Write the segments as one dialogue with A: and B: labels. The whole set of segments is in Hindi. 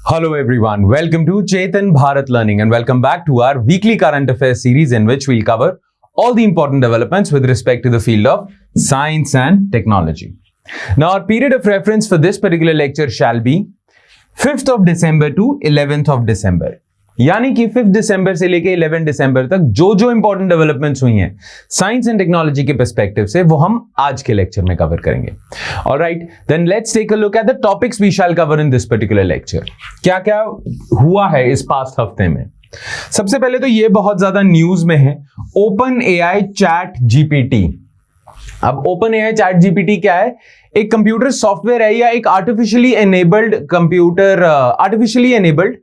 A: Hello everyone, welcome to Chetan Bharat Learning and welcome back to our weekly current affairs series in which we'll cover all the important developments with respect to the field of science and technology. Now our period of reference for this particular lecture shall be 5th of December to 11th of December. यानी कि 5 दिसंबर से लेके 11 दिसंबर तक जो इंपॉर्टेंट डेवलपमेंट्स हुई हैं साइंस एंड टेक्नोलॉजी के पर्सपेक्टिव से वो हम आज के लेक्चर में कवर करेंगे. Alright, then let's take a look at the topics we shall cover in this particular lecture. क्या क्या हुआ है इस पास्ट हफ्ते में. सबसे पहले तो ये बहुत ज्यादा न्यूज में है, ओपन एआई चैट जीपीटी. अब ओपन एआई चैट जीपीटी क्या है? एक कंप्यूटर सॉफ्टवेयर है या एक आर्टिफिशियली एनेबल्ड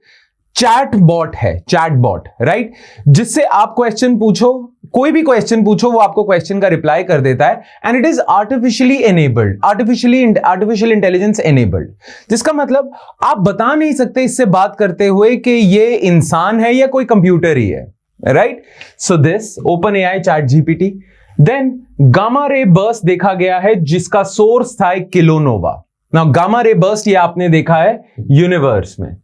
A: चैट बॉट है, चैट बॉट, राइट, जिससे आप क्वेश्चन पूछो, कोई भी क्वेश्चन पूछो वो आपको क्वेश्चन का रिप्लाई कर देता है and it is artificially enabled, artificial intelligence enabled. जिसका मतलब आप बता नहीं सकते इससे बात करते हुए कि ये इंसान है या कोई कंप्यूटर ही है, right. So this open AI chat GPT. Then gamma ray burst देखा गया है जिसका सोर्स था kilonova. Now gamma ray burst ये आपने देखा है यूनिवर्स में,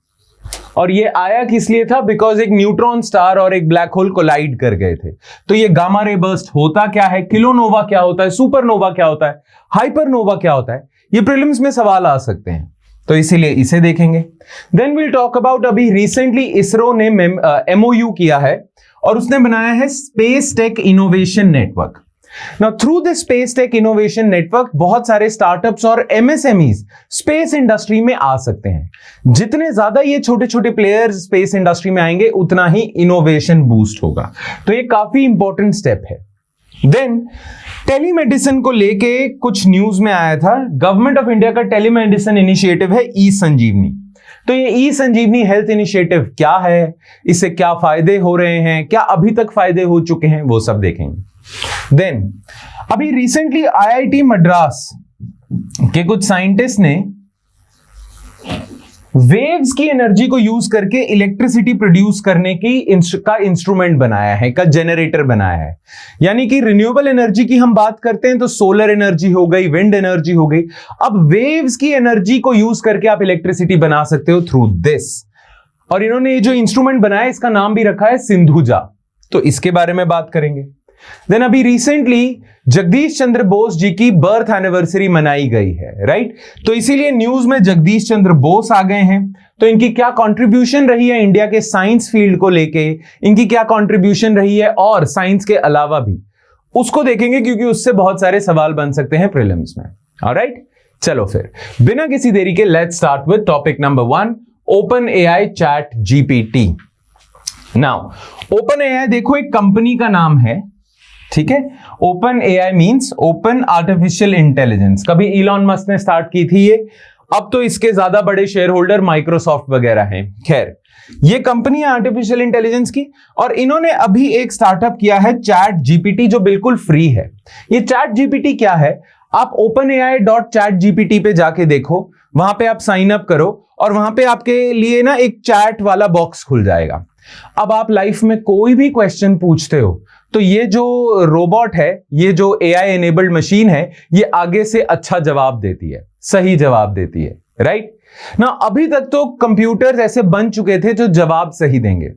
A: और ये आया किस लिए था? बिकॉज एक न्यूट्रॉन स्टार और एक ब्लैक होल कोलाइड कर गए थे. तो ये गामा रे बर्स्ट होता क्या है, किलोनोवा क्या होता है, सुपरनोवा क्या होता है, हाइपरनोवा क्या होता है, ये प्रीलिम्स में सवाल आ सकते हैं, तो इसीलिए इसे देखेंगे. देन विल टॉक अबाउट अभी रिसेंटली इसरो ने MOU किया है और उसने बनाया है space tech innovation network. Now through this space tech innovation network बहुत सारे स्टार्टअप्स और MSMEs स्पेस इंडस्ट्री में आ सकते हैं. जितने ज्यादा ये छोटे छोटे प्लेयर्स स्पेस इंडस्ट्री में आएंगे उतना ही इनोवेशन बूस्ट होगा, तो ये काफी इंपॉर्टेंट स्टेप है. देन टेलीमेडिसिन को लेके कुछ न्यूज में आया था. गवर्नमेंट ऑफ इंडिया का टेलीमेडिसिन इनिशिएटिव है ई संजीवनी. तो ये ई संजीवनी हेल्थ इनिशिएटिव क्या है, इससे क्या फायदे हो रहे हैं, क्या अभी तक फायदे हो चुके हैं, वो सब देखेंगे. देन अभी रिसेंटली आईआईटी मद्रास के कुछ साइंटिस्ट ने वेव्स की एनर्जी को यूज करके इलेक्ट्रिसिटी प्रोड्यूस करने का इंस्ट्रूमेंट बनाया है, का जनरेटर बनाया है. यानी कि रिन्यूएबल एनर्जी की हम बात करते हैं तो सोलर एनर्जी हो गई, विंड एनर्जी हो गई. अब वेव्स की एनर्जी को यूज करके आप इलेक्ट्रिसिटी बना सकते हो थ्रू दिस. और इन्होंने ये जो इंस्ट्रूमेंट बनाया इसका नाम भी रखा है सिंधुजा, तो इसके बारे में बात करेंगे. देन अभी रिसेंटली जगदीश चंद्र बोस जी की बर्थ एनिवर्सरी मनाई गई है, राइट. तो इसीलिए न्यूज में जगदीश चंद्र बोस आ गए हैं. तो इनकी क्या कंट्रीब्यूशन रही है इंडिया के साइंस फील्ड को लेके, इनकी क्या कंट्रीब्यूशन रही है और साइंस के अलावा भी, उसको देखेंगे क्योंकि उससे बहुत सारे सवाल बन सकते हैं प्रीलिम्स में. ऑलराइट, चलो फिर बिना किसी देरी के let's start with topic number 1, open AI chat GPT. Now open AI देखो एक कंपनी का नाम है, ठीक है. Open AI means open artificial intelligence. कभी इलॉन मस्क ने स्टार्ट की थी ये, अब तो इसके ज्यादा बड़े शेयर होल्डर माइक्रोसॉफ्ट वगैरह हैं. खैर, ये कंपनी है आर्टिफिशियल इंटेलिजेंस की और इन्होंने अभी एक स्टार्टअप किया है चैट जीपीटी जो बिल्कुल फ्री है. ये चैट जीपीटी क्या है? आप openai.chatgpt पे जाके देखो, वहां पे आप साइन अप करो और वहां पे आपके लिए ना एक चैट वाला बॉक्स खुल जाएगा. अब आप लाइफ में कोई भी क्वेश्चन पूछते हो तो ये जो रोबोट है, ये जो एआई एनेबल्ड मशीन है, ये आगे से अच्छा जवाब देती है, सही जवाब देती है, राइट ना. अभी तक तो कंप्यूटर्स ऐसे बन चुके थे जो जवाब सही देंगे,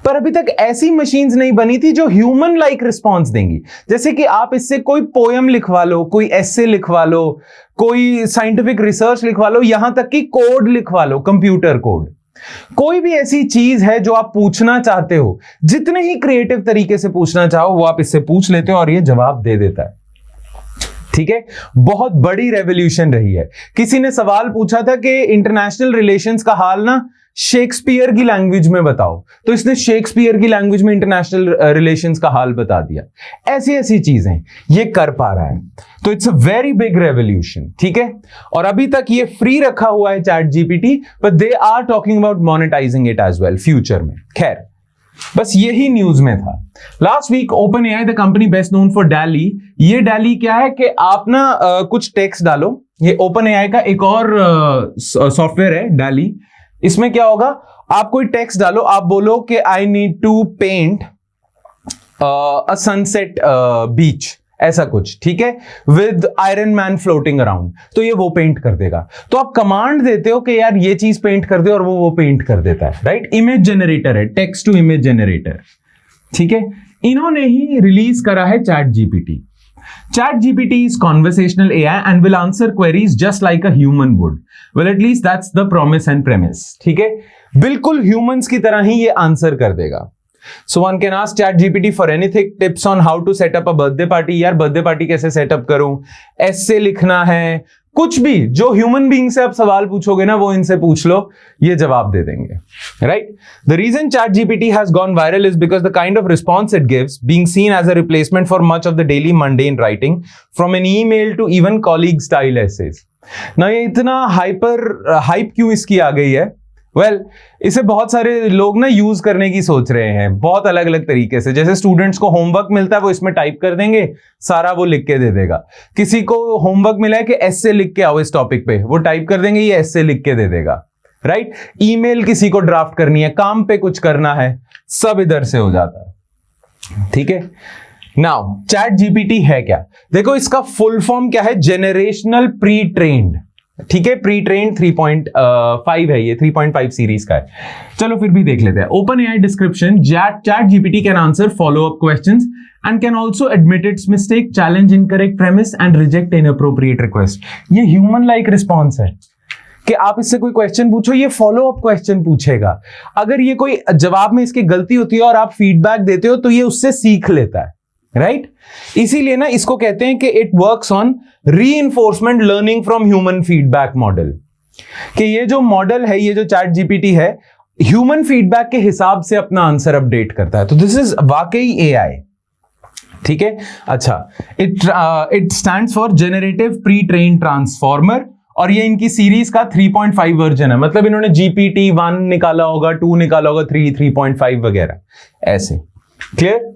A: पर अभी तक ऐसी मशीन्स नहीं बनी थी जो ह्यूमन लाइक रिस्पॉन्स देंगी. जैसे कि आप इससे कोई पोयम लिखवा लो, कोई एसे लिखवा लो, कोई साइंटिफिक रिसर्च लिखवा लो, यहां तक कि कोड लिखवा लो, कंप्यूटर कोड. कोई भी ऐसी चीज है जो आप पूछना चाहते हो, जितने ही क्रिएटिव तरीके से पूछना चाहो वो आप इससे पूछ लेते हो और ये जवाब दे देता है. ठीक है, बहुत बड़ी रेवोल्यूशन रही है. किसी ने सवाल पूछा था कि इंटरनेशनल रिलेशंस का हाल ना शेक्सपियर की लैंग्वेज में बताओ, तो इसने शेक्सपियर की लैंग्वेज में इंटरनेशनल रिलेशंस का हाल बता दिया. ऐसी ऐसी चीजें ये कर पा रहा है, तो it's a very big revolution. ठीक है, और अभी तक ये फ्री रखा हुआ है chat GPT, but they are talking about monetising it as well future में. खैर, बस यही न्यूज में था. Last week open AI the company best known for DALL-E. ये डैली क्या है कि आप ना कुछ टेक्स्ट डालो. ये ओपन एआई का एक और सॉफ्टवेयर है डैली. इसमें क्या होगा, आप कोई टेक्स्ट डालो, आप बोलो कि I need to paint a sunset beach ऐसा कुछ, ठीक है, with Iron Man floating around, तो ये वो पेंट कर देगा। तो आप कमांड देते हो कि यार ये चीज पेंट कर दे और वो पेंट कर देता है, राइट। इमेज जनरेटर है, टेक्स्ट टू इमेज जनरेटर, ठीक है। इन्होंने ही रिलीज करा है chat GPT. Chat GPT is conversational AI and will answer queries just like a human would. Well, at least that's the promise and premise. ठीक है, बिल्कुल humans की तरह ही ये आंसर कर देगा। So one can ask Chat GPT for anything, tips on how to set up a birthday party. यार बर्थडे पार्टी कैसे सेटअप करूं, ऐसे लिखना है, कुछ भी जो ह्यूमन बीइंग से आप सवाल पूछोगे ना वो इनसे पूछ लो, ये जवाब दे देंगे, right. The reason chat GPT has gone viral is because the kind of response it gives being seen as a replacement for much of the daily mundane writing from an email to even colleague style essays. ना ये इतना हाइप क्यों इसकी आ गई है? वेल, इसे बहुत सारे लोग ना यूज करने की सोच रहे हैं बहुत अलग अलग तरीके से। जैसे स्टूडेंट्स को होमवर्क मिलता है, वो इसमें टाइप कर देंगे, सारा वो लिख के दे देगा। किसी को होमवर्क मिला है कि एस्से लिख के आओ इस टॉपिक पे, वो टाइप कर देंगे, ये एस्से लिख के दे देगा, राइट। ईमेल किसी को ड्राफ्ट करनी है, काम पे कुछ करना है, सब इधर से हो जाता है, ठीक है। नाउ चैट जीपीटी है क्या? देखो इसका फुल फॉर्म क्या है, जेनरेशनल प्री ट्रेन्ड, ठीक है। प्री ट्रेन 3.5 है, ये 3.5 सीरीज का है। चलो फिर भी देख लेते हैं। Open AI description, chat GPT can answer follow up questions and can also admit it's mistake, challenge incorrect premise and reject inappropriate request. ये ह्यूमन लाइक रिस्पॉन्स है कि आप इससे कोई क्वेश्चन पूछो, ये फॉलो अप क्वेश्चन पूछेगा। अगर ये कोई जवाब में इसकी गलती होती है और आप फीडबैक देते हो तो ये उससे सीख लेता है, राइट। इसीलिए ना इसको कहते हैं कि it works on reinforcement learning from human feedback model, कि ये जो मॉडल है, ये जो चैट जीपीटी है, ह्यूमन फीडबैक के हिसाब से अपना आंसर अपडेट करता है। तो दिस इज वाकई एआई, ठीक है। अच्छा, it stands for generative pre train transformer, और ये इनकी सीरीज का 3.5 वर्जन है। मतलब इन्होंने जीपीटी 1 निकाला होगा, 2 निकाला होगा, 3.5 वगैरह ऐसे, clear.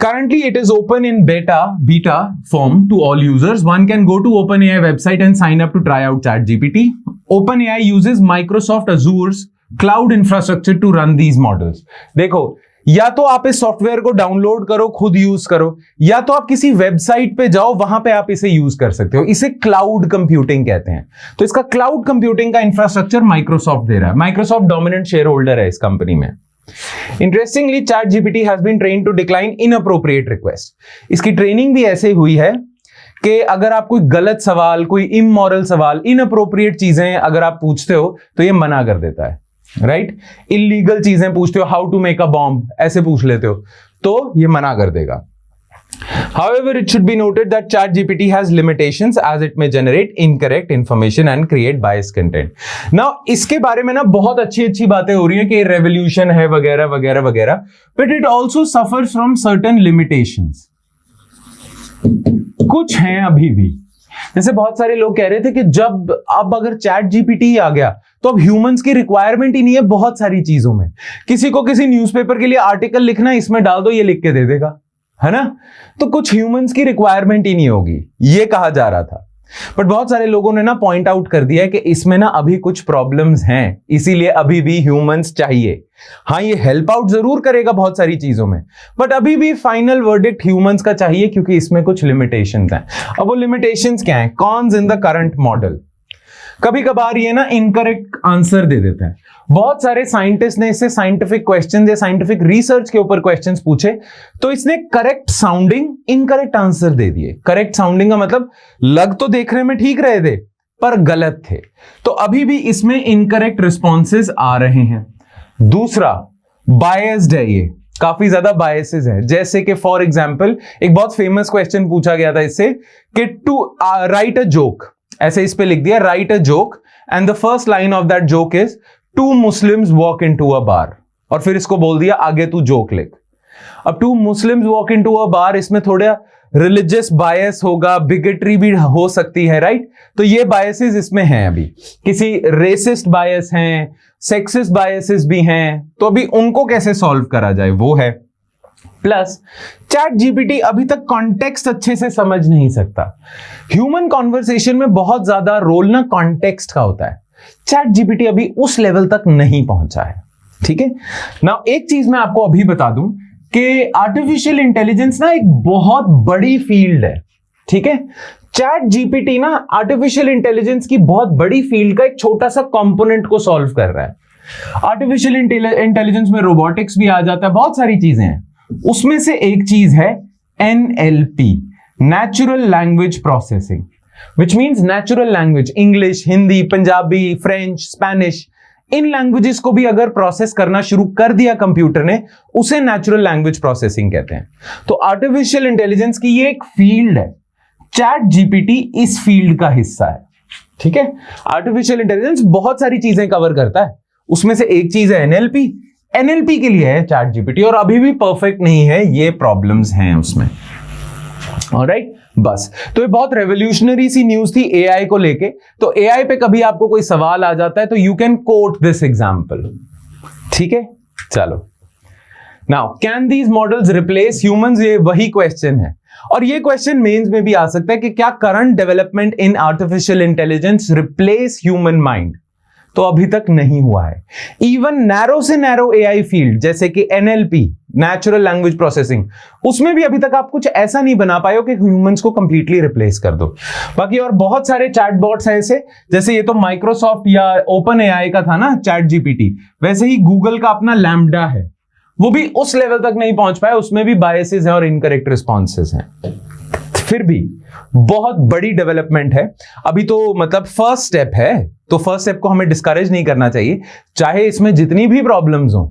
A: Currently, it is open in beta form to all users. One can go to OpenAI website and sign up to try out ChatGPT. OpenAI uses Microsoft Azure's cloud infrastructure to run these models. देखो, या तो आप इस सॉफ्टवेयर को डाउनलोड करो, खुद यूज करो, या तो आप किसी वेबसाइट पे जाओ, वहां पे आप इसे यूज कर सकते हो। इसे क्लाउड कंप्यूटिंग कहते हैं। तो इसका क्लाउड कंप्यूटिंग का इंफ्रास्ट्रक्चर माइक्रोसॉफ्ट दे रहा है। माइक्रोसॉफ्ट डोमिनेंट शेयर होल्डर है इस कंपनी में। Interestingly, ChatGPT has been trained to decline inappropriate request. इसकी ट्रेनिंग भी ऐसे हुई है कि अगर आप कोई गलत सवाल, कोई इमोरल सवाल, इनअप्रोप्रिएट चीजें अगर आप पूछते हो तो ये मना कर देता है, राइट। इलीगल चीजें पूछते हो, how to make a bomb, ऐसे पूछ लेते हो तो ये मना कर देगा। However, it should be noted that ChatGPT has limitations as it may generate incorrect information and create biased content. Now, इसके बारे में ना बहुत अच्छी बातें हो रही हैं कि रेवोल्यूशन है वगैरह वगैरह वगैरह, but it also suffers from certain limitations. कुछ हैं अभी भी। जैसे बहुत सारे लोग कह रहे थे कि जब अब अगर चैट जीपीटी आ गया तो अब ह्यूमंस की रिक्वायरमेंट ही नहीं है बहुत सारी चीजों में। किसी को किसी न्यूज़पेपर के लिए आर्टिकल लिखना है, इसमें डाल दो, ये लिख के दे देगा, है ना। तो कुछ ह्यूमंस की रिक्वायरमेंट ही नहीं होगी, ये कहा जा रहा था। बट बहुत सारे लोगों ने ना पॉइंट आउट कर दिया है कि इसमें ना अभी कुछ प्रॉब्लम्स हैं, इसीलिए अभी भी ह्यूमंस चाहिए। हाँ, ये हेल्प आउट जरूर करेगा बहुत सारी चीजों में, बट अभी भी फाइनल वर्डिक्ट ह्यूमंस का चाहिए, क्योंकि इसमें कुछ लिमिटेशंस हैं। अब वो लिमिटेशंस क्या हैं? Cons in the current model. कभी कभार ये ना इनकरेक्ट आंसर दे देता है। बहुत सारे साइंटिस्ट ने इससे साइंटिफिक क्वेश्चन या साइंटिफिक रिसर्च के ऊपर क्वेश्चंस पूछे, तो इसने करेक्ट साउंडिंग इनकरेक्ट आंसर दे दिए। करेक्ट साउंडिंग का मतलब लग तो देखने में ठीक रहे थे पर गलत थे, तो अभी भी इसमें इनकरेक्ट रिस्पॉन्सेज आ रहे हैं। दूसरा, बायस्ड है, ये काफी ज्यादा बायसेस है। जैसे कि फॉर एग्जाम्पल एक बहुत फेमस क्वेश्चन पूछा गया था इससे कि टू राइट अ जोक, ऐसे इस पे लिख दिया write a joke and the first line of that joke is two Muslims walk into a bar, और फिर इसको बोल दिया आगे तू जोक लिख। अब two Muslims walk into a bar, इसमें थोड़ा रिलीजियस बायस होगा, बिगेटरी भी हो सकती है, राइट। तो ये बायसेस इसमें हैं। अभी किसी रेसिस्ट बायस हैं, सेक्सिस्ट बायसेस भी हैं, तो अभी उनको कैसे सॉल्व करा जाए वो है। प्लस चैट जीपीटी अभी तक कॉन्टेक्स्ट अच्छे से समझ नहीं सकता। ह्यूमन कॉन्वर्सेशन में बहुत ज्यादा रोल ना कॉन्टेक्स्ट का होता है। चैट जीपीटी अभी उस लेवल तक नहीं पहुंचा है, ठीक है ना। एक चीज मैं आपको अभी बता दूं कि आर्टिफिशियल इंटेलिजेंस ना एक बहुत बड़ी फील्ड है, ठीक है। चैट जीपीटी ना आर्टिफिशियल इंटेलिजेंस की बहुत बड़ी फील्ड का एक छोटा सा कंपोनेंट को सॉल्व कर रहा है। आर्टिफिशियल इंटेलिजेंस में रोबोटिक्स भी आ जाता है, बहुत सारी चीजें हैं। उसमें से एक चीज है NLP, natural language processing, which means natural language, English, Hindi, Punjabi, French, Spanish, in languages को भी अगर प्रोसेस करना शुरू कर दिया कंप्यूटर ने, उसे नेचुरल लैंग्वेज प्रोसेसिंग कहते हैं। तो आर्टिफिशियल इंटेलिजेंस की ये एक फील्ड है, चैट जीपीटी इस फील्ड का हिस्सा है, ठीक है। आर्टिफिशियल इंटेलिजेंस बहुत सारी चीजें कवर करता है, उसमें से एक चीज है NLP। NLP के लिए है चैट जीपीटी, और अभी भी परफेक्ट नहीं है, ये प्रॉब्लम्स हैं उसमें। ऑलराइट, बस तो ये बहुत रेवोल्यूशनरी सी न्यूज थी एआई को लेके। तो एआई पे कभी आपको कोई सवाल आ जाता है तो you can coat this example, ठीक है। चलो, now can these models replace humans, ये वही क्वेश्चन है, और ये क्वेश्चन मेंस में भी आ सकता है कि क्या current development in artificial intelligence replace human mind. तो अभी तक नहीं हुआ है। इवन नैरो से नैरो एआई फील्ड जैसे कि NLP, नेचुरल लैंग्वेज प्रोसेसिंग, उसमें भी अभी तक आप कुछ ऐसा नहीं बना पाए हो कि ह्यूमंस को कंप्लीटली रिप्लेस कर दो। बाकी और बहुत सारे चैटबॉट्स हैं ऐसे, जैसे ये तो माइक्रोसॉफ्ट या ओपन एआई का था ना चैट जीपीटी, वैसे ही गूगल का अपना लैम्बडा है, वो भी उस लेवल तक नहीं पहुंच पाया, उसमें भी बायसेस हैं और इनकरेक्ट रिस्पॉन्सेस हैं। फिर भी बहुत बड़ी डेवलपमेंट है अभी तो, मतलब फर्स्ट स्टेप है, तो फर्स्ट स्टेप को हमें डिस्करेज नहीं करना चाहिए, चाहे इसमें जितनी भी प्रॉब्लम्स हो,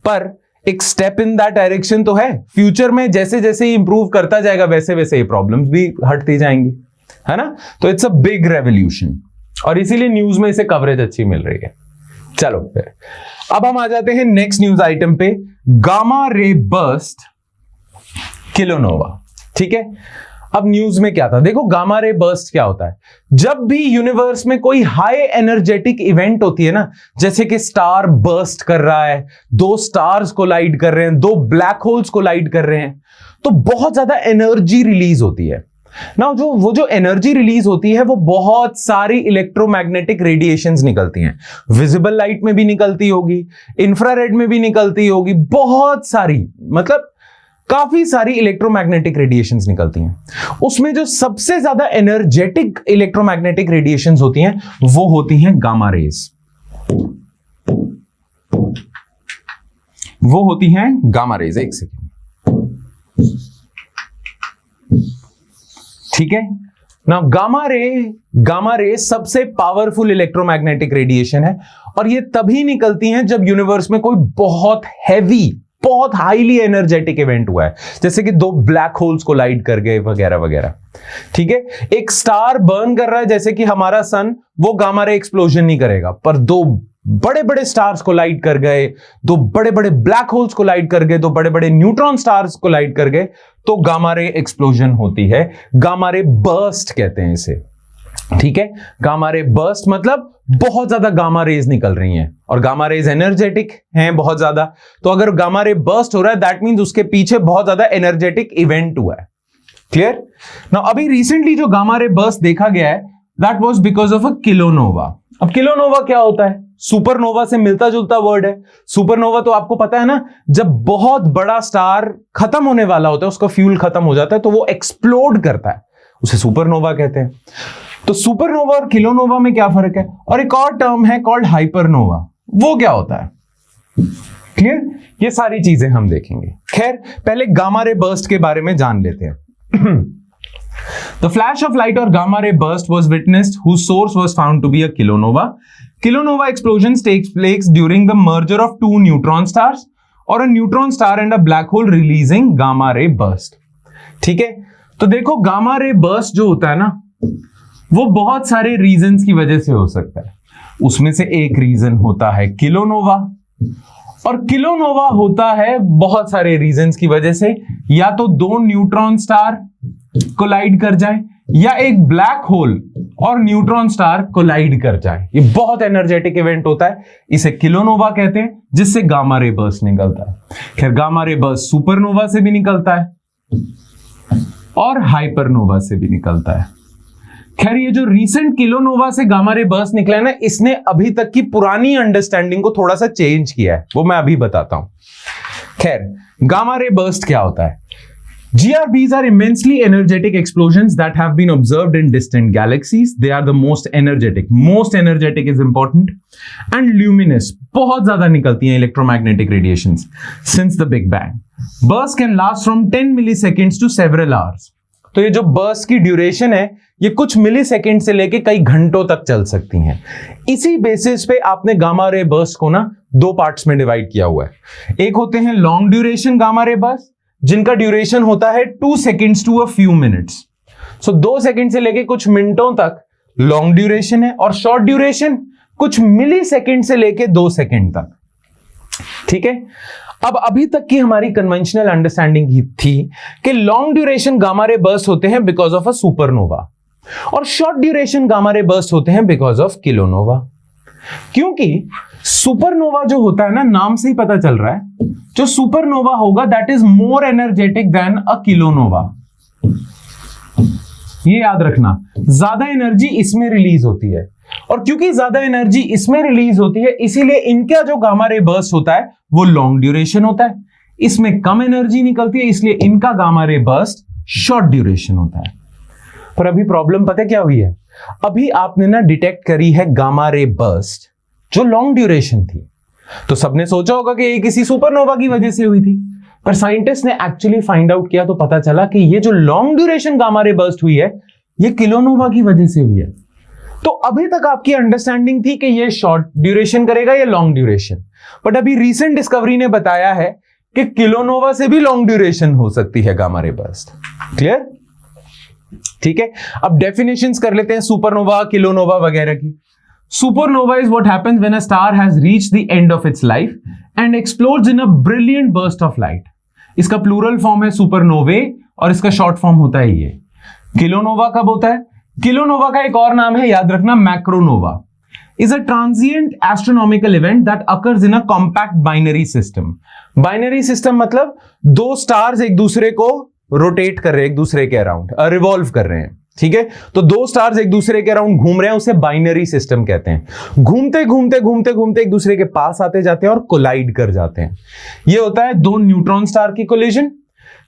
A: पर एक स्टेप इन दैट डायरेक्शन तो है। फ्यूचर में जैसे जैसे इंप्रूव करता जाएगा वैसे वैसे ये प्रॉब्लम्स भी हटती जाएंगी, है ना। तो इट्स अ बिग रेवोल्यूशन, और इसीलिए न्यूज में इसे कवरेज अच्छी मिल रही है। चलो फिर अब हम आ जाते हैं नेक्स्ट न्यूज आइटम पे, गामा रे बर्स्ट किलोनोवा, ठीक है। अब न्यूज में क्या था, देखो गामा रे बर्स्ट क्या होता है। जब भी यूनिवर्स में कोई हाई एनर्जेटिक इवेंट होती है ना, जैसे कि स्टार बर्स्ट कर रहा है, दो स्टार्स कोलाइड कर रहे हैं, दो ब्लैक होल्स कोलाइड कर रहे हैं, तो बहुत ज्यादा एनर्जी रिलीज होती है ना। जो एनर्जी रिलीज होती है वो बहुत सारी इलेक्ट्रोमैग्नेटिक रेडिएशंस निकलती हैं, विजिबल लाइट में भी निकलती होगी, इंफ्रारेड में भी निकलती होगी, बहुत सारी, मतलब काफी सारी इलेक्ट्रोमैग्नेटिक रेडिएशंस निकलती हैं। उसमें जो सबसे ज्यादा एनर्जेटिक इलेक्ट्रोमैग्नेटिक रेडिएशंस होती हैं वो होती हैं गामा रेज, वो होती हैं गामा रेज। एक सेकेंड, ठीक है ना। गामा रे सबसे पावरफुल इलेक्ट्रोमैग्नेटिक रेडिएशन है, और ये तभी निकलती हैं जब यूनिवर्स में कोई बहुत हैवी, बहुत हाईली एनर्जेटिक इवेंट हुआ है, जैसे कि दो ब्लैक होल्स कोलाइड कर गए वगैरह वगैरह, ठीक है। एक स्टार बर्न कर रहा है जैसे कि हमारा सन, वो गामा रे एक्सप्लोजन नहीं करेगा, पर दो बड़े बड़े स्टार्स कोलाइड कर गए, दो बड़े बड़े ब्लैक होल्स कोलाइड कर गए, दो बड़े बड़े न्यूट्रॉन स्टार्स कोलाइड कर गए, तो गामा रे एक्सप्लोजन होती है। गामा रे बर्स्ट कहते हैं इसे, ठीक है। गामा रे बर्स्ट मतलब बहुत ज्यादा गामा रेज निकल रही हैं, और गामा रेज एनर्जेटिक हैं बहुत ज्यादा, तो अगर गामा रे बर्स्ट हो रहा है दैट मींस उसके पीछे बहुत ज्यादा एनर्जेटिक इवेंट हुआ है। क्लियर ना। अभी रिसेंटली जो गामा रे बर्स्ट देखा गया है that was because of a kilonova. अब किलोनोवा क्या होता है, सुपरनोवा से मिलता जुलता वर्ड है। सुपरनोवा तो आपको पता है ना, जब बहुत बड़ा स्टार खत्म होने वाला होता है, उसका फ्यूल खत्म हो जाता है, तो वो एक्सप्लोड करता है, उसे सुपरनोवा कहते हैं। तो सुपरनोवा और किलोनोवा में क्या फर्क है। और एक और टर्म है कॉल्ड हाइपरनोवा, वो क्या होता है। क्लियर, ये सारी चीजें हम देखेंगे। खैर पहले गामा रे बर्स्ट के बारे में जान लेते हैं। The flash of light or gamma ray burst was witnessed whose source was found to be a kilonova. Kilonova explosions takes place during the merger of two neutron stars or a neutron star and a black hole releasing gamma ray burst. ठीक है, तो देखो गामा रे बर्स्ट जो होता है ना, वो बहुत सारे रीजंस की वजह से हो सकता है। उसमें से एक रीजन होता है किलोनोवा, और किलोनोवा होता है बहुत सारे रीजंस की वजह से, या तो दो न्यूट्रॉन स्टार कोलाइड कर जाए, या एक ब्लैक होल और न्यूट्रॉन स्टार कोलाइड कर जाए। ये बहुत एनर्जेटिक इवेंट होता है, इसे किलोनोवा कहते हैं, जिससे गामा रे बर्स्ट निकलता है। खैर गामा रे बर्स्ट सुपरनोवा से भी निकलता है और हाइपरनोवा से भी निकलता है। खैर ये जो रीसेंट किलोनोवा से गामा रे बर्स्ट निकला है ना, इसने अभी तक की पुरानी अंडरस्टैंडिंग को थोड़ा सा चेंज किया है, वो मैं अभी बताता हूं। खैर, गामा रे बर्स्ट क्या होता है? GRBs are immensely energetic explosions that have been observed in distant galaxies. They are the most energetic. Most energetic is important. And luminous. बहुत ज्यादा निकलती हैं electromagnetic radiations since the Big Bang. Bursts can last from 10 milliseconds to several hours. तो ये जो burst की ड्यूरेशन है, ये कुछ मिलीसेकेंड से लेके कई घंटों तक चल सकती हैं. इसी बेसिस पे आपने गामा रे बर्स्ट को ना दो पार्ट्स में डिवाइड किया हुआ है. एक होते हैं long duration gamma ray burst, जिनका ड्यूरेशन होता है 2 seconds to a few minutes. So 2 second से लेके कुछ मिनटों तक लॉन्ग ड्यूरेशन है, और शॉर्ट ड्यूरेशन कुछ मिली सेकेंड से लेके 2 सेकंड तक. ठीक है. अब अभी तक की हमारी कन्वेंशनल अंडरस्टैंडिंग थी कि long duration gamma ray burst होते हैं बिकॉज ऑफ अ सुपरनोवा, और short duration gamma ray burst होते हैं बिकॉज ऑफ किलोनोवा. क्योंकि सुपरनोवा जो होता है ना, नाम से ही पता चल रहा है, जो सुपरनोवा होगा that is more energetic than a kilonova. ये याद रखना, ज्यादा एनर्जी इसमें रिलीज होती है, और क्योंकि ज्यादा एनर्जी इसमें रिलीज होती है, इसीलिए इनका जो गामा रे बर्स्ट होता है वो लॉन्ग ड्यूरेशन होता है. इसमें कम एनर्जी निकलती है, इसलिए इनका gamma ray burst short duration होता है. पर अभी प्रॉब्लम पता क्या हुई है? अभी आपने ना डिटेक्ट करी है गामा रे बर्स्ट जो लॉन्ग ड्यूरेशन थी, तो सबने सोचा होगा कि ये किसी सुपरनोवा की वजह से हुई थी. पर साइंटिस्ट ने एक्चुअली फाइंड आउट किया तो पता चला कि ये जो long duration gamma ray burst हुई है, ये किलोनोवा की वजह से हुई है. तो अभी तक आपकी अंडरस्टैंडिंग थी कि ये शॉर्ट ड्यूरेशन करेगा या लॉन्ग ड्यूरेशन, बट अभी रीसेंट डिस्कवरी ने बताया है कि किलोनोवा से भी लॉन्ग ड्यूरेशन हो सकती है गामा रे बर्स्ट. क्लियर? ठीक है. अब डेफिनेशंस कर लेते हैं सुपरनोवा, किलोनोवा वगैरह की. Supernova is what happens when a star has reached the end of its life and explodes in a brilliant burst of light. इसका प्लूरल फॉर्म है सुपरनोवे, और इसका शॉर्ट फॉर्म होता है ये. किलोनोवा कब होता है? किलोनोवा का एक और नाम है, याद रखना, मैक्रोनोवा. is a transient astronomical event that occurs in a compact binary system. Binary system मतलब दो स्टार्स एक दूसरे को रोटेट कर रहे हैं, एक दूसरे के अराउंड रिवॉल्व कर रहे हैं. ठीक है. तो दो स्टार्स एक दूसरे के अराउंड घूम रहे हैं, उसे बाइनरी सिस्टम कहते हैं. घूमते घूमते घूमते घूमते एक दूसरे के पास आते जाते हैं और कोलाइड कर जाते हैं. यह होता है दो न्यूट्रॉन स्टार की कोलिजन.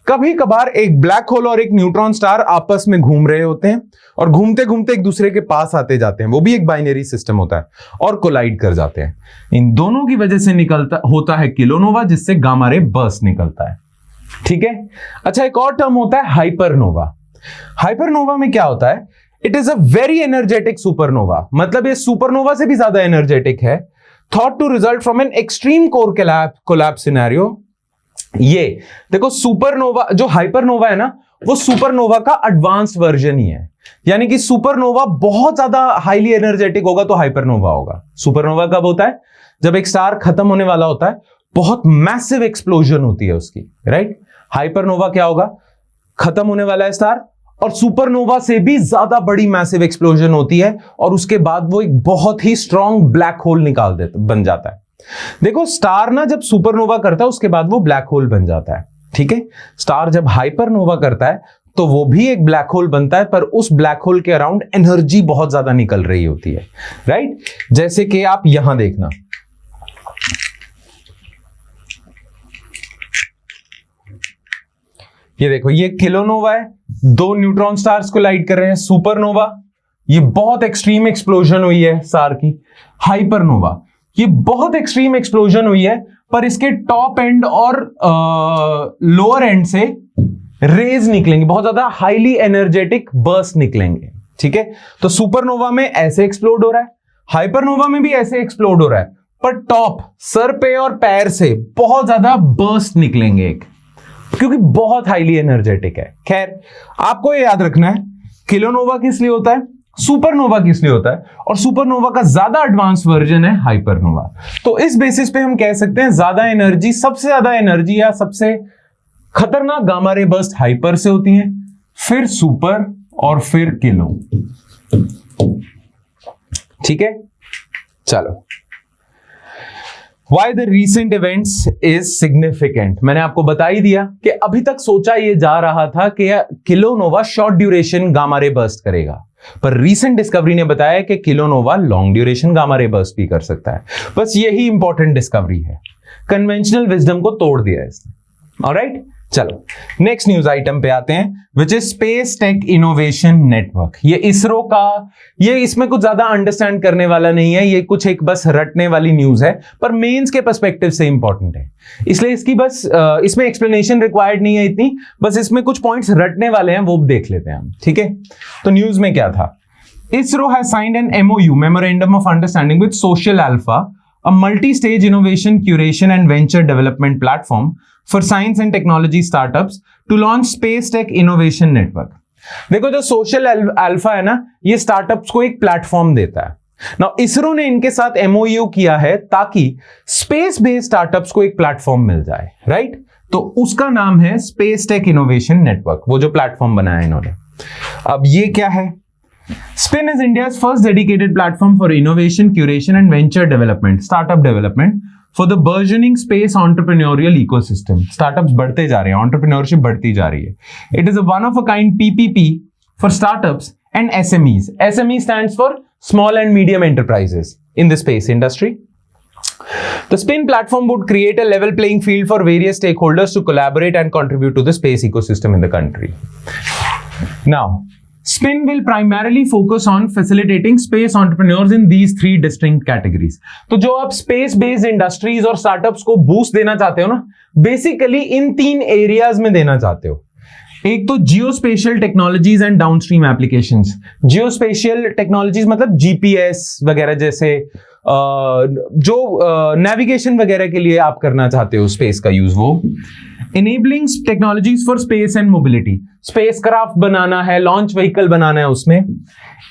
A: कभी कभार एक ब्लैक होल और एक न्यूट्रॉन स्टार आपस में घूम रहे होते हैं और घूमते घूमते एक दूसरे के पास आते जाते हैं, वो भी एक बाइनरी सिस्टम होता है, और कोलाइड कर जाते हैं. इन दोनों की वजह से निकलता होता है किलोनोवा, जिससे गामा रे बर्स्ट निकलता है. ठीक है. अच्छा, एक और टर्म होता है हाइपरनोवा. हाइपरनोवा में क्या होता है? It is a very energetic supernova, मतलब ये सुपरनोवा से भी ज्यादा एनर्जेटिक है. Thought to result from an extreme core collapse scenario. ये देखो, सुपरनोवा जो हाइपरनोवा है ना, वो सुपरनोवा का एडवांस्ड वर्जन ही है. यानी कि सुपरनोवा बहुत ज्यादा हाईली एनर्जेटिक होगा तो हाइपरनोवा होगा. सुपरनोवा कब होता है? जब एक स्टार खत्म होने वाला होता है, बहुत मैसिव एक्सप्लोजन होती है उसकी, राइट. हाइपरनोवा क्या होगा? खत्म होने वाला है स्टार, और सुपरनोवा से भी ज्यादा बड़ी मैसिव एक्सप्लोजन होती है, और उसके बाद वो एक बहुत ही स्ट्रॉन्ग ब्लैक होल बन जाता है. देखो, स्टार ना जब सुपरनोवा करता है उसके बाद वो ब्लैक होल बन जाता है. ठीक है. स्टार जब हाइपरनोवा करता है तो वो भी एक ब्लैक होल बनता है, पर उस ब्लैक होल के अराउंड एनर्जी बहुत ज्यादा निकल रही होती है, राइट. जैसे कि आप यहां देखना, ये देखो, ये किलोनोवा है, दो न्यूट्रॉन स्टार्स कोलाइड कर रहे हैं. सुपरनोवा, ये बहुत एक्सट्रीम एक्सप्लोजन हुई है स्टार की. हाइपरनोवा, ये बहुत एक्सट्रीम एक्सप्लोजन हुई है, पर इसके टॉप एंड और लोअर एंड से रेज निकलेंगे, बहुत ज्यादा हाईली एनर्जेटिक बर्स्ट निकलेंगे. ठीक है. तो सुपरनोवा में ऐसे एक्सप्लोड हो रहा है, हाइपरनोवा में भी ऐसे एक्सप्लोड हो रहा है, पर टॉप, सर पे और पैर से बहुत ज्यादा बर्स्ट निकलेंगे एक, क्योंकि बहुत हाईली एनर्जेटिक है. खैर, आपको ये याद रखना है किलोनोवा किस लिए होता है, सुपरनोवा किस लिए होता है, और सुपरनोवा का ज्यादा एडवांस वर्जन है हाइपरनोवा. तो इस बेसिस पे हम कह सकते हैं ज्यादा एनर्जी, सबसे ज्यादा एनर्जी या सबसे खतरनाक गामा रे बर्स्ट हाइपर से होती है, फिर सुपर, और फिर किलो. ठीक है. चलो, Why the recent events is significant? मैंने आपको बता ही दिया कि अभी तक सोचा ये जा रहा था कि kilonova short duration gamma ray burst करेगा, पर रीसेंट डिस्कवरी ने बताया कि kilonova long duration gamma ray burst भी कर सकता है. बस यही इंपॉर्टेंट डिस्कवरी है. कन्वेंशनल विजडम को तोड़ दिया है इसने। ऑलराइट, चलो नेक्स्ट न्यूज आइटम पे आते हैं, which is space tech innovation network. ये इसरो का, ये इसमें कुछ ज्यादा अंडरस्टैंड करने वाला नहीं है, ये कुछ एक बस रटने वाली न्यूज है, पर मेंस के पर्सपेक्टिव से इंपॉर्टेंट है, इसलिए इसकी बस इसमें एक्सप्लेनेशन रिक्वायर्ड नहीं है इतनी, बस इसमें कुछ पॉइंट्स रटने वाले हैं, वो देख लेते हैं हम। ठीक है, तो न्यूज में क्या था, ISRO has signed an MOU, memorandum of understanding, with social alpha, a multi-stage innovation, curation and venture development platform for science and technology startups to launch Space Tech Innovation Network. देखो जो सोशल अल्फा है ना, ये स्टार्टअप्स को एक प्लेटफॉर्म देता है ना। इसरो ने इनके साथ MOU किया है ताकि स्पेस बेस्ड स्टार्टअप्स को एक प्लेटफॉर्म मिल जाए, राइट। तो उसका नाम है स्पेस टेक इनोवेशन नेटवर्क, वो जो प्लेटफॉर्म बनाया इन्होंने। अब ये क्या है, SPIN is India's first dedicated platform for innovation, curation and venture development, startup development for the burgeoning space entrepreneurial ecosystem. Startups बढ़ते जा रहे हैं, entrepreneurship बढ़ती जा रही है। It is a one of a kind PPP for startups and SMEs. SME stands for small and medium enterprises in the space industry. The SPIN platform would create a level playing field for various stakeholders to collaborate and contribute to the space ecosystem in the country. Now, SPIN will primarily focus on facilitating space entrepreneurs in these three distinct categories. तो जो आप space based industries और startups को boost देना चाहते हो ना, basically इन 3 areas में देना चाहते हो। एक तो geospatial technologies and downstream applications। geospatial technologies मतलब GPS वगैरह जैसे जो navigation वगैरह के लिए आप करना चाहते हो space का use, वो enabling technologies for space and mobility, spacecraft बनाना है, launch vehicle बनाना है उसमें,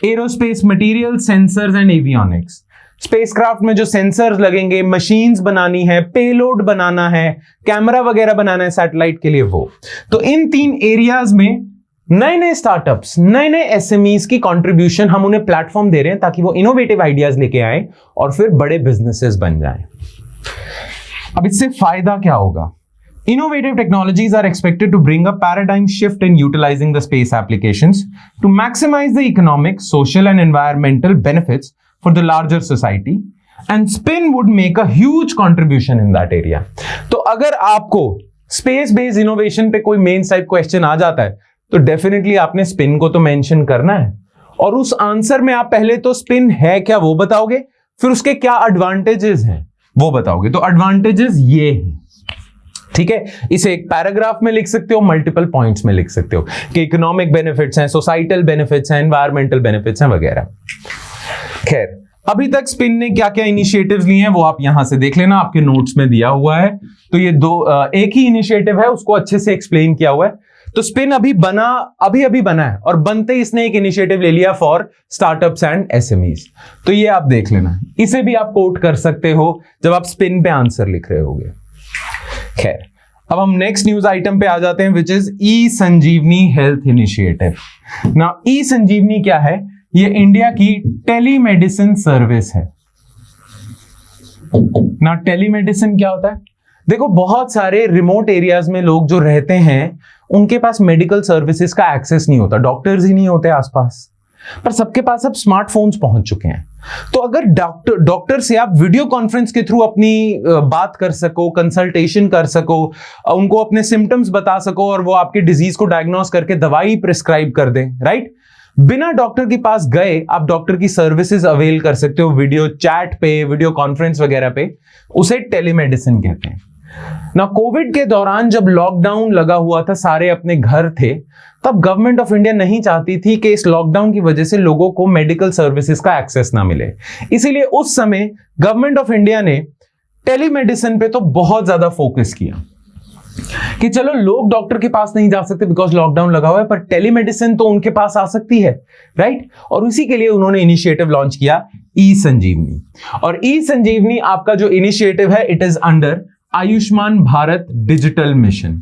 A: aerospace materials, sensors and avionics, spacecraft में जो sensors लगेंगे, machines बनानी है, payload बनाना है, कैमरा वगैरह बनाना है सैटेलाइट के लिए, वो। तो इन 3 एरियाज में नए नए स्टार्टअप्स, नए नए SMEs की कंट्रीब्यूशन हम उन्हें प्लेटफॉर्म दे रहे हैं ताकि वो इनोवेटिव आइडियाज लेके आए और फिर बड़े बिजनेसेस बन जाएं। अब इससे फायदा क्या होगा? Innovative technologies are expected to bring a paradigm shift in utilizing the space applications to maximize the economic, social and environmental benefits for the larger society, and SPIN would make a huge contribution in that area. तो अगर आपको space based innovation पे कोई main type question आ जाता है तो डेफिनेटली आपने SPIN को तो मेंशन करना है, और उस आंसर में आप पहले तो SPIN है क्या वो बताओगे, फिर उसके क्या एडवांटेजेस हैं वो बताओगे। तो एडवांटेजेस ये हैं, ठीक है, इसे एक पैराग्राफ में लिख सकते हो, मल्टीपल पॉइंट्स में लिख सकते हो कि इकोनॉमिक बेनिफिट्स हैं, सोसाइटल बेनिफिट्स हैं, एनवायरमेंटल बेनिफिट्स हैं वगैरह। खैर, अभी तक SPIN ने क्या क्या इनिशिएटिव्स लिए हैं वो आप यहां से देख लेना, आपके नोट्स में दिया हुआ है। तो ये एक ही इनिशिएटिव है, उसको अच्छे से एक्सप्लेन किया हुआ है। तो SPIN अभी बना है और बनते ही इसने एक इनिशिएटिव ले लिया फॉर स्टार्टअप्स एंड SMEs। तो ये आप देख लेना, इसे भी आप कोट कर सकते हो जब आप SPIN पे आंसर लिख रहे होगे। खैर, अब हम नेक्स्ट न्यूज आइटम पे आ जाते हैं, which is eSanjeevani health initiative. Now eSanjeevani क्या है? ये इंडिया की टेलीमेडिसिन सर्विस है। ना टेलीमेडिसिन क्या होता है? देखो, बहुत सारे रिमोट एरियाज में लोग जो रहते हैं उनके पास मेडिकल सर्विसेज का एक्सेस नहीं होता, डॉक्टर्स ही नहीं होते आसपास, पर सबके पास अब स्मार्टफोन्स पहुंच चुके हैं। तो अगर डॉक्टर से आप वीडियो कॉन्फ्रेंस के थ्रू अपनी बात कर सको, कंसल्टेशन कर सको, उनको अपने सिम्टम्स बता सको और वो आपके डिजीज को डायग्नोस करके दवाई प्रिस्क्राइब कर दें, राइट, बिना डॉक्टर के पास गए आप डॉक्टर की सर्विसेज अवेल कर सकते हो वीडियो चैट पे, वीडियो कॉन्फ्रेंस वगैरह पे, उसे टेलीमेडिसिन कहते हैं। ना कोविड के दौरान जब लॉकडाउन लगा हुआ था, सारे अपने घर थे, तब गवर्नमेंट ऑफ इंडिया नहीं चाहती थी कि इस लॉकडाउन की वजह से लोगों को मेडिकल सर्विसेज का एक्सेस ना मिले, इसीलिए उस समय गवर्नमेंट ऑफ इंडिया ने टेलीमेडिसिन पे तो बहुत ज्यादा फोकस किया कि चलो लोग डॉक्टर के पास नहीं जा सकते बिकॉज लॉकडाउन लगा हुआ है, पर टेलीमेडिसिन तो उनके पास आ सकती है, राइट। और उसी के लिए उन्होंने इनिशिएटिव लॉन्च किया ई-संजीवनी। और ई-संजीवनी आपका जो इनिशिएटिव है, it is under Ayushman Bharat digital mission,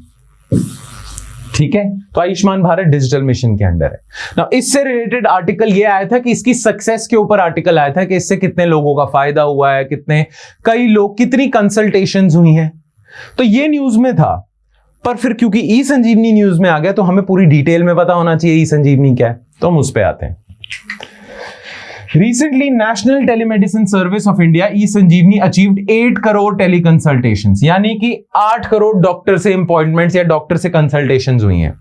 A: ठीक है। तो आयुष्मान भारत डिजिटल मिशन के अंडर है ना। इससे रिलेटेड आर्टिकल ये आया था कि इसकी सक्सेस के ऊपर आर्टिकल आया था कि इससे कितने लोगों का फायदा हुआ है, कितनी कंसल्टेशंस हुई हैं, तो ये न्यूज में था। पर फिर क्योंकि ई संजीवनी न्यूज में आ गया तो हमें पूरी डिटेल में पता होना चाहिए ई संजीवनी क्या है, तो हम उस पे आते हैं। Recently, National Telemedicine Service of India e-संजीवनी achieved 8 crore टेलीकंसल्टेशंस, यानी कि 8 करोड़ डॉक्टर से अपॉइंटमेंट्स या डॉक्टर से कंसल्टेशंस हुई हैं.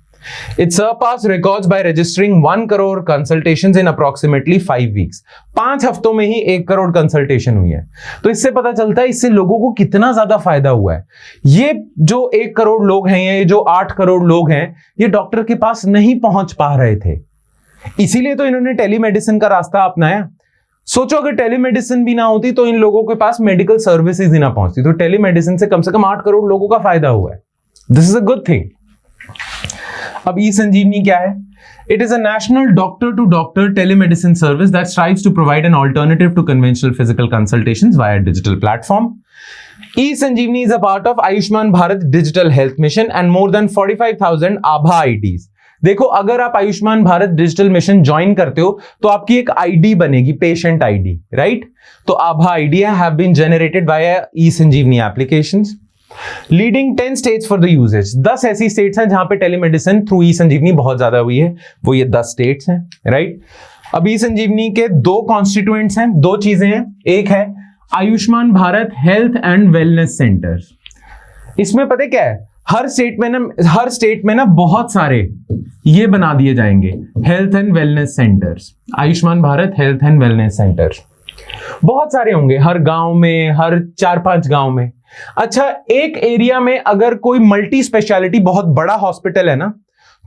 A: It surpassed records by registering 1 crore consultations in approximately 5 weeks. 5 हफ्तों में ही 1 करोड़ कंसल्टेशन हुई है. तो इससे पता चलता है इससे लोगों को कितना ज्यादा फायदा हुआ है. ये जो 1 करोड़ लोग हैं, ये जो 8 करोड़ लोग हैं, ये डॉक्टर के पास नहीं पहुंच पा रहे थे, इसीलिए तो इन्होंने टेलीमेडिसिन का रास्ता अपनाया. सोचो अगर टेलीमेडिसिन भी ना होती तो इन लोगों के पास मेडिकल सर्विसेज ही ना पहुंचती. तो टेलीमेडिसिन से कम 8 करोड़ लोगों का फायदा हुआ है. This is a good thing. अब ई संजीवनी क्या है? It is a national doctor to doctor telemedicine service that strives to provide an alternative to conventional physical consultations via digital platform. E Sanjeevani is a part of Ayushman Bharat digital health mission and more than 45,000 आभा आईडीज. देखो, अगर आप Ayushman Bharat digital mission join करते हो तो आपकी एक आईडी बनेगी, पेशेंट आईडी, राइट? तो आभा ID have been generated by e Sanjeevani applications. Leading 10 states for the usages. 10 ऐसी स्टेट्स हैं जहां पे टेलीमेडिसिन थ्रू ई संजीवनी बहुत ज्यादा हुई है. वो ये 10 स्टेट्स हैं, राइट? अब ई संजीवनी के 2 कॉन्स्टिट्यूएंट्स हैं, 2 चीजें हैं. एक है Ayushman Bharat health and wellness centres. इसमें पता क्या है, हर स्टेट में ना बहुत सारे ये बना दिए जाएंगे health and wellness centres. Ayushman Bharat health and wellness centres बहुत सारे होंगे, हर गांव में, हर 4-5 गांव में. अच्छा, एक एरिया में अगर कोई मल्टी स्पेशलिटी बहुत बड़ा हॉस्पिटल है ना,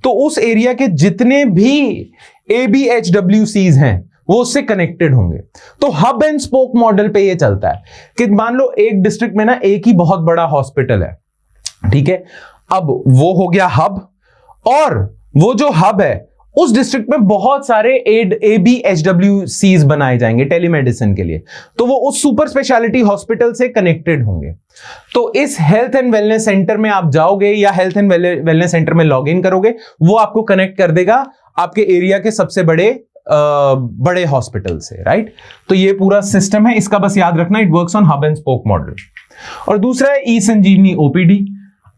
A: तो उस एरिया के जितने भी ABHWCs हैं वो उससे कनेक्टेड होंगे. तो हब एंड स्पोक मॉडल पे ये चलता है कि मान लो एक डिस्ट्रिक्ट में ना एक ही बहुत बड़ा हॉस्पिटल है, ठीक है? अब वो हो गया हब, और वो जो हब है उस डिस्ट्रिक्ट में बहुत सारे ABHWCs बनाए जाएंगे टेलीमेडिसिन के लिए. तो वो उस सुपर स्पेशलिटी हॉस्पिटल से कनेक्टेड होंगे. तो इस हेल्थ एंड वेलनेस सेंटर में आप जाओगे या हेल्थ एंड वेलनेस सेंटर में लॉग इन करोगे, वो आपको कनेक्ट कर देगा आपके एरिया के सबसे बड़े हॉस्पिटल से, राइट? तो ये पूरा सिस्टम है, इसका बस याद रखना, it works on hub and spoke model. और दूसरा है ई संजीवनी OPD.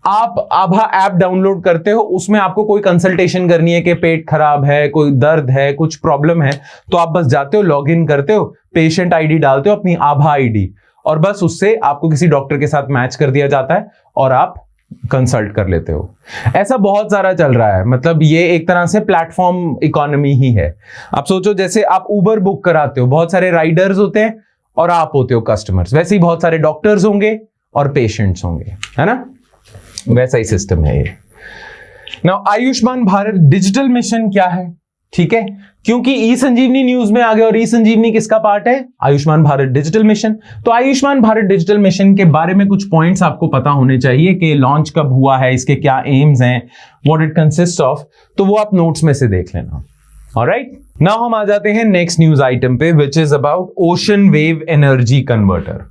A: आप आभा ऐप डाउनलोड करते हो, उसमें आपको कोई कंसल्टेशन करनी है कि पेट खराब है, कोई दर्द है, कुछ प्रॉब्लम है, तो आप बस जाते हो, लॉग इन करते हो, पेशेंट आईडी डालते हो, अपनी आभा आईडी, और बस उससे आपको किसी डॉक्टर के साथ मैच कर दिया जाता है और आप कंसल्ट कर लेते हो. ऐसा बहुत सारा चल रहा है. मतलब ये एक तरह से प्लेटफॉर्म इकोनॉमी ही है. आप सोचो, जैसे आप उबर बुक कराते हो, बहुत सारे राइडर्स होते हैं और आप होते हो कस्टमर्स, वैसे ही बहुत सारे डॉक्टर्स होंगे और पेशेंट्स होंगे, है ना? वैसा ही सिस्टम है ये. Now Ayushman Bharat digital mission क्या है? ठीक है, क्योंकि ई संजीवनी न्यूज में आ गया, और ई संजीवनी किसका पार्ट है? Ayushman Bharat digital mission. तो आयुष्मान भारत डिजिटल मिशन के बारे में कुछ पॉइंट्स आपको पता होने चाहिए कि लॉन्च कब हुआ है, इसके क्या एम्स हैं, व्हाट इट कंसिस्ट ऑफ. तो वो आप नोट्स में से देख लेना. ऑलराइट, नाउ हम आ जाते हैं नेक्स्ट न्यूज आइटम पे, which is about ocean wave energy converter.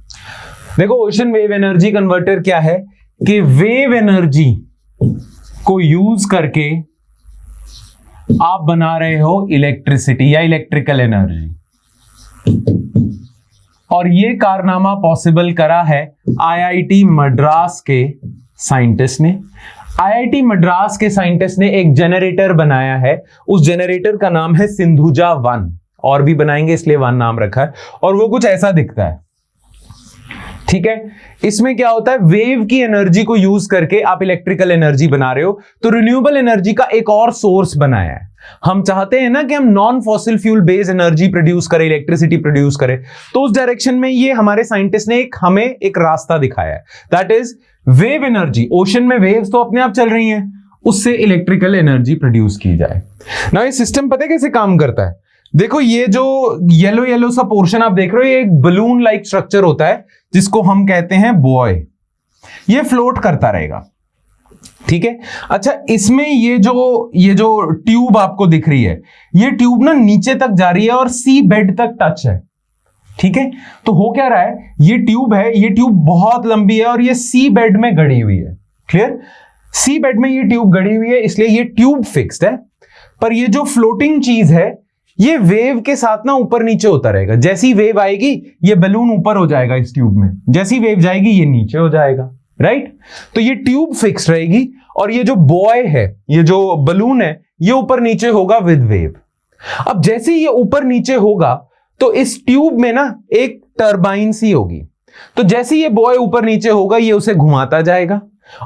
A: देखो, ओशन वेव एनर्जी कन्वर्टर क्या है कि वेव एनर्जी को यूज करके आप बना रहे हो इलेक्ट्रिसिटी या इलेक्ट्रिकल एनर्जी, और ये कारनामा पॉसिबल करा है IIT मद्रास के साइंटिस्ट ने. IIT मद्रास के साइंटिस्ट ने एक जनरेटर बनाया है. उस जनरेटर का नाम है सिंधुजा 1, और भी बनाएंगे इसलिए 1 नाम रखा है, और वो कुछ ऐसा दिखता है. ठीक है, इसमें क्या होता है, वेव की एनर्जी को यूज करके आप इलेक्ट्रिकल एनर्जी बना रहे हो. तो रिन्यूएबल एनर्जी का एक और सोर्स बनाया है. हम चाहते हैं ना कि हम non fossil fuel based energy produce करें, इलेक्ट्रिसिटी प्रोड्यूस करें. तो उस डायरेक्शन में ये हमारे साइंटिस्ट ने हमें एक रास्ता दिखाया है. That is wave energy. Ocean में वेव्स तो अपने आप चल रही हैं, उससे इलेक्ट्रिकल एनर्जी प्रोड्यूस की जाए. ना ये सिस्टम पता है कैसे काम करता है? देखो, ये जो येलो सा पोर्शन आप देख रहे हो, ये एक बलून लाइक स्ट्रक्चर होता है जिसको हम कहते हैं बॉय. ये फ्लोट करता रहेगा, ठीक है? अच्छा, इसमें ये जो ट्यूब आपको दिख रही है, ये ट्यूब ना नीचे तक जा रही है और सी बेड तक टच है. ठीक है, तो हो क्या रहा है, ये ट्यूब है, ये ट्यूब बहुत लंबी है और ये सी बेड में गड़ी हुई है. क्लियर? सी बेड में ये ट्यूब गड़ी हुई है, इसलिए ये ट्यूब फिक्स्ड है. पर ये जो फ्लोटिंग चीज है, ये वेव के साथ ना ऊपर नीचे होता रहेगा. जैसी वेव आएगी ये बलून ऊपर हो जाएगा इस ट्यूब में, जैसी वेव जाएगी ये नीचे हो जाएगा. राइट? तो ये ट्यूब फिक्स रहेगी और ये जो बॉय है, ये जो बलून है, ये ऊपर नीचे होगा विद वेव. अब जैसे ये ऊपर नीचे होगा तो इस ट्यूब में ना एक टरबाइन सी होगी। तो जैसे ये बॉय ऊपर नीचे होगा ये उसे घुमाता जाएगा,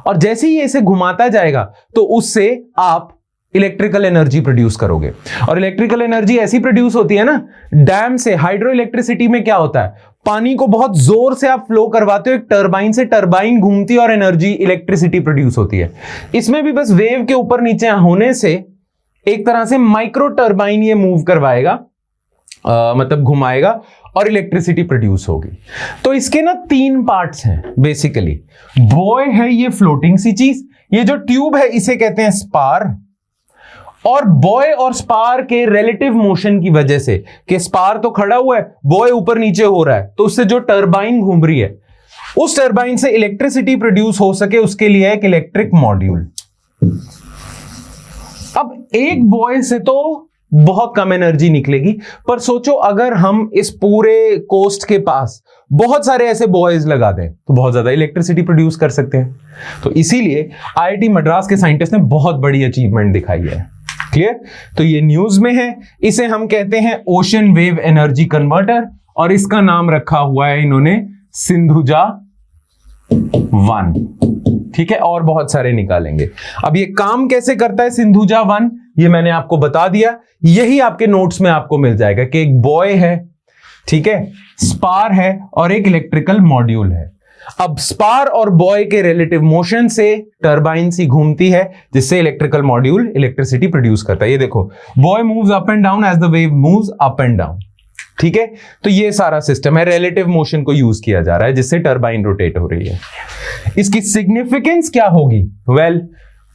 A: और जैसे ही ये इसे घुमाता जाएगा तो उससे आप इलेक्ट्रिकल एनर्जी प्रोड्यूस करोगे। और इलेक्ट्रिकल एनर्जी ऐसी प्रोड्यूस होती है ना, डैम से हाइड्रो इलेक्ट्रिसिटी में क्या होता है, पानी को बहुत जोर से आप फ्लो करवाते हो एक टरबाइन से, टरबाइन घूमती है और एनर्जी इलेक्ट्रिसिटी प्रोड्यूस होती है। इसमें भी बस वेव के ऊपर नीचे होने से एक तरह से माइक्रो टरबाइन ये मूव करवाएगा, मतलब घुमाएगा और इलेक्ट्रिसिटी प्रोड्यूस होगी। तो इसके ना 3 पार्ट्स हैं बेसिकली। बॉय है ये फ्लोटिंग सी चीज, ये जो ट्यूब है इसे कहते हैं स्पार, और बॉय और स्पार के रिलेटिव मोशन की वजह से कि स्पार तो खड़ा हुआ है, बॉय ऊपर नीचे हो रहा है, तो उससे जो टरबाइन घूम रही है उस टरबाइन से इलेक्ट्रिसिटी प्रोड्यूस हो सके उसके लिए एक इलेक्ट्रिक मॉड्यूल। अब एक बॉय से तो बहुत कम एनर्जी निकलेगी, पर सोचो अगर हम इस पूरे कोस्ट के पास बहुत सारे ऐसे बॉयज लगा दें तो बहुत ज्यादा इलेक्ट्रिसिटी प्रोड्यूस कर सकते हैं। तो इसीलिए आईआईटी मद्रास के साइंटिस्ट ने बहुत बड़ी अचीवमेंट दिखाई है। क्लियर? तो ये न्यूज में है, इसे हम कहते हैं ओशन वेव एनर्जी कन्वर्टर, और इसका नाम रखा हुआ है इन्होंने सिंधुजा 1। ठीक है, और बहुत सारे निकालेंगे। अब ये काम कैसे करता है सिंधुजा 1, ये मैंने आपको बता दिया, यही आपके नोट्स में आपको मिल जाएगा कि एक बॉय है, ठीक है, स्पार है और एक इलेक्ट्रिकल मॉड्यूल है। अब स्पार और बॉय के रिलेटिव मोशन से टरबाइन सी घूमती है जिससे इलेक्ट्रिकल मॉड्यूल इलेक्ट्रिसिटी प्रोड्यूस करता है। ये देखो, boy moves up and down as the wave moves up and down. ठीक है, तो ये सारा सिस्टम है, रिलेटिव मोशन को यूज किया जा रहा है जिससे टरबाइन रोटेट हो रही है। इसकी सिग्निफिकेंस क्या होगी? वेल,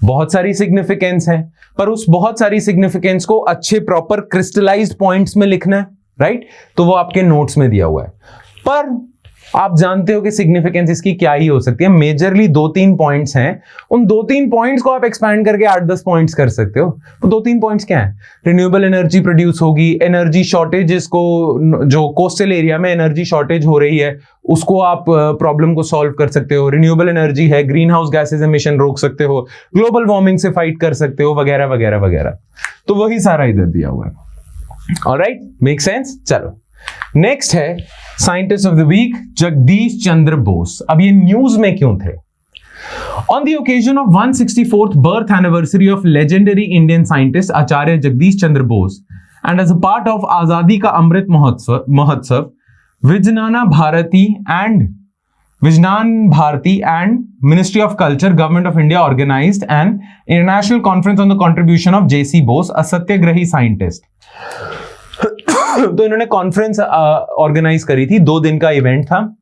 A: बहुत सारी सिग्निफिकेंस है, पर उस बहुत सारी सिग्निफिकेंस को अच्छे प्रॉपर क्रिस्टलाइज्ड पॉइंट्स में लिखना है, राइट? तो वो आपके नोट्स में दिया हुआ है। पर आप जानते हो कि सिग्निफिकेंस इसकी क्या ही हो सकती है। मेजरली 2-3 पॉइंट्स हैं, उन 2-3 पॉइंट्स को आप एक्सपैंड करके 8-10 पॉइंट्स कर सकते हो। तो 2-3 पॉइंट्स क्या है? रिन्यूएबल एनर्जी प्रोड्यूस होगी, एनर्जी शॉर्टेजेस को, जो कोस्टल एरिया में एनर्जी शॉर्टेज हो रही है उसको आप प्रॉब्लम को सॉल्व कर सकते हो, रिन्यूएबल एनर्जी है, ग्रीन हाउस गैसेज एमिशन रोक सकते हो, ग्लोबल वार्मिंग से फाइट कर सकते हो, वगैरह वगैरह वगैरह। तो वही सारा इधर दिया हुआ है। Alright, make sense? चलो नेक्स्ट है scientist of the week, Jagdish Chandra Bose. अब ये न्यूज में क्यों थे? On the occasion of 164th birth anniversary of legendary Indian scientist Acharya Jagdish Chandra Bose, and as a part of Azadi Ka Amrit Mahotsav, Vijnana Bharati and Ministry of Culture, Government of India organized an international conference on the contribution of J.C. Bose, a Satyagrahi scientist. तो इन्होंने कॉन्फ्रेंस ऑर्गेनाइज करी थी, 2 दिन का इवेंट था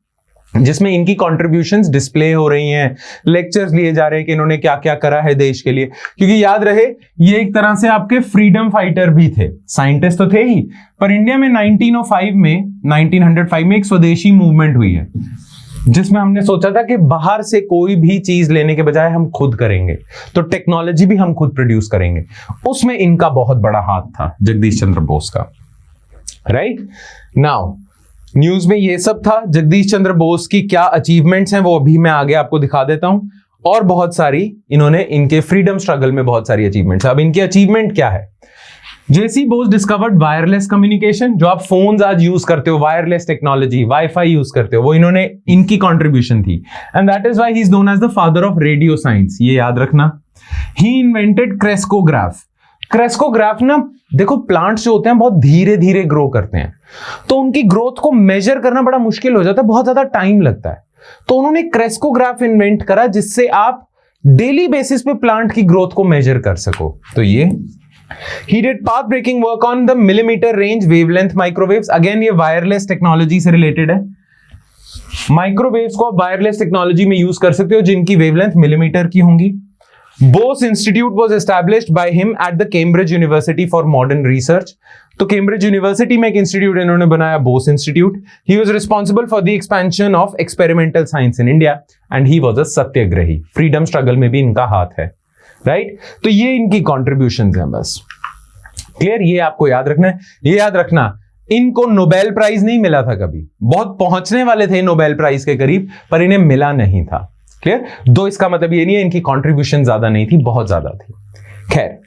A: जिसमें इनकी कॉन्ट्रीब्यूशंस डिस्प्ले हो रही हैं, लेक्चर्स लिए जा रहे हैं कि इन्होंने क्या क्या करा है देश के लिए। क्योंकि याद रहे ये एक तरह से आपके फ्रीडम फाइटर भी थे, साइंटिस्ट तो थे ही, पर इंडिया में 1905 में एक स्वदेशी मूवमेंट हुई है जिसमें हमने सोचा था कि बाहर से कोई भी चीज लेने के बजाय हम खुद करेंगे, तो टेक्नोलॉजी भी हम खुद प्रोड्यूस करेंगे। उसमें इनका बहुत बड़ा हाथ था, जगदीश चंद्र बोस का। राइट नाउ न्यूज में ये सब था। जगदीश चंद्र बोस की क्या अचीवमेंट्स हैं वो अभी मैं आगे आपको दिखा देता हूं, और बहुत सारी इन्होंने इनके फ्रीडम स्ट्रगल में बहुत सारी अचीवमेंट्स। अब इनकी अचीवमेंट क्या है? जेसी बोस डिस्कवर्ड वायरलेस कम्युनिकेशन, जो आप फोन्स आज यूज करते हो, वायरलेस टेक्नोलॉजी, वाईफाई यूज करते हो, वो इन्होंने, इनकी कंट्रीब्यूशन थी। And that is why he is known as the father of radio science, ये याद रखना। ही इन्वेंटेड क्रेस्कोग्राफ। क्रेस्कोग्राफ ना, देखो प्लांट्स जो होते हैं बहुत धीरे धीरे ग्रो करते हैं, तो उनकी ग्रोथ को मेजर करना बड़ा मुश्किल हो जाता है, बहुत ज्यादा टाइम लगता है। तो उन्होंने क्रेस्कोग्राफ इन्वेंट करा जिससे आप डेली बेसिस पे प्लांट की ग्रोथ को मेजर कर सको। तो ये he did path breaking work on the millimeter range wavelength microwaves, again ये वायरलेस टेक्नोलॉजी से रिलेटेड है। माइक्रोवेव्स को आप वायरलेस टेक्नोलॉजी में यूज कर सकते हो जिनकी वेवलेंथ मिलीमीटर की होंगी। Bose Institute was established by him at the Cambridge University for Modern Research. तो Cambridge University में एक इंस्टीट्यूट इन्होंने बनाया, Bose Institute. He was responsible for the expansion of experimental science in India and he was a satyagrahi. Freedom struggle में भी इनका हाथ है, राइट? तो ये इनकी कॉन्ट्रीब्यूशंस हैं, बस क्लियर। ये आपको याद रखना है। ये याद रखना, इनको नोबेल प्राइज नहीं मिला था कभी, बहुत पहुंचने वाले थे नोबेल प्राइज के करीब, पर इन्हें मिला नहीं था। क्लियर? दो इसका मतलब ये नहीं है इनकी कंट्रीब्यूशन ज्यादा नहीं थी, बहुत ज्यादा थी। खैर,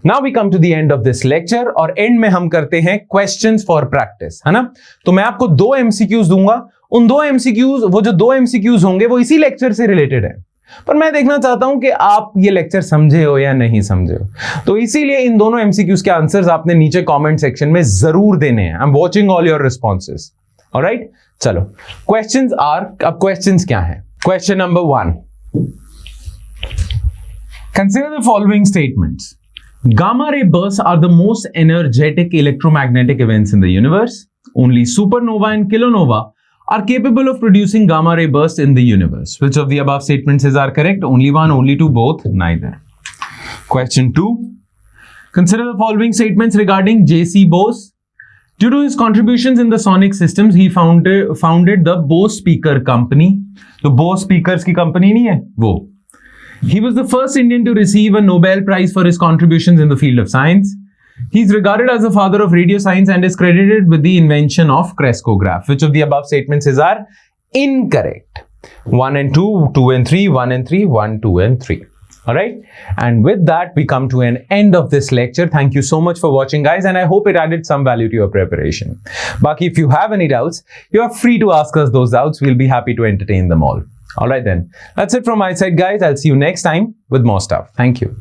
A: now we come to the end of this lecture, और एंड में हम करते हैं क्वेश्चंस फॉर प्रैक्टिस, है ना। तो मैं आपको 2 एमसीक्यूज दूंगा, उन 2 एमसीक्यूज, वो जो 2 एमसीक्यूज होंगे वो इसी लेक्चर से रिलेटेड है, पर मैं देखना चाहता हूं कि आप ये लेक्चर समझे हो या नहीं समझे हो। तो इसीलिए इन दोनों एमसीक्यूज के आंसर्स आपने नीचे कमेंट सेक्शन में जरूर देने हैं। I am watching all your responses. Alright, चलो क्वेश्चंस आर, अब क्वेश्चंस क्या है। Question number 1, consider the following statements. Gamma ray bursts are the most energetic electromagnetic events in the universe. Only supernova and kilonova are capable of producing gamma ray bursts in the universe. Which of the above statements are correct? Only one, only two, both, neither. Question 2. Consider the following statements regarding J.C. Bose. Due to his contributions in the sonic systems, he founded the Bose Speaker Company. तो Bose Speakers की company नहीं है वो। He was the first Indian to receive a Nobel Prize for his contributions in the field of science. He is regarded as the father of radio science and is credited with the invention of Crescograph. Which of the above statements are incorrect? 1 and 2, 2 and 3, 1 and 3, 1, 2 and 3. Alright? And with that, we come to an end of this lecture. Thank you so much for watching, guys, and I hope it added some value to your preparation. Baki, if you have any doubts, you are free to ask us those doubts. We'll be happy to entertain them all. Alright then, that's it from my side, guys. I'll see you next time with more stuff. Thank you.